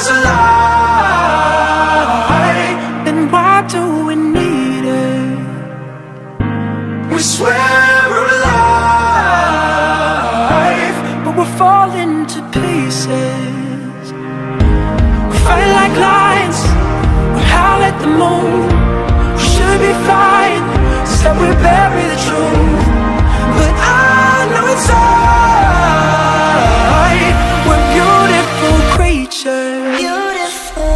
is a lie, then why do we need it? We swear we're alive, but we're falling to pieces. We fight like lions, we howl at the moon. We should be flying, instead we bury the truth. But I know it's alright, we're beautiful creatures. Beautiful.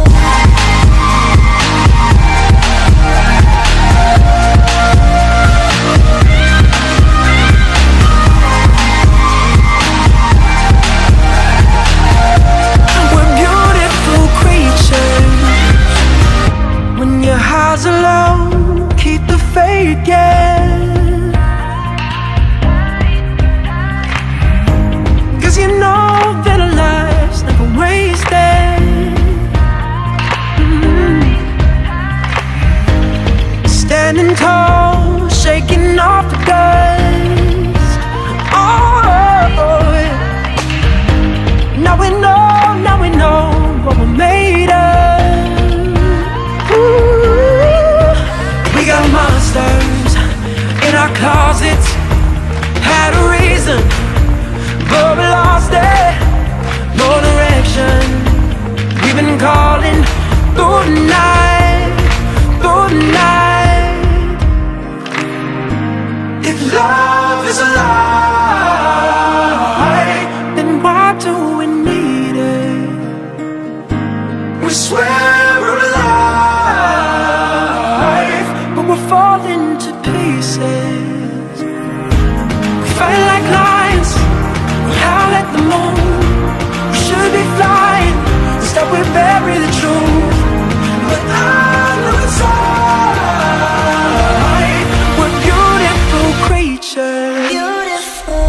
We're beautiful creatures. When your highs are low, keep the faith, yeah. You know that our lives never wasted. Standing tall, shaking off the dust. Oh, yeah. Now we know what we're made of. Ooh. We got monsters in our closets, had a reason, but we lost it, no direction. We've been calling through the night, through the night. If love is a lie, then why do we need it? We swear we're alive, but we're falling to pieces. We fight like lions, howl at the moon. We should be flying, instead we bury the truth. But I know it's alright, we're beautiful creatures. Beautiful.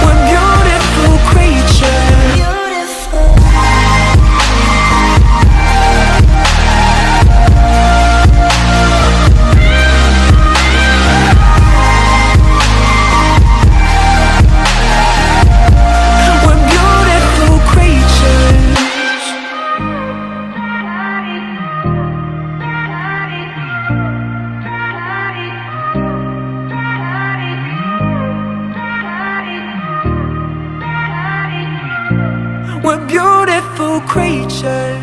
We're beautiful creatures. Beautiful. We're beautiful creatures.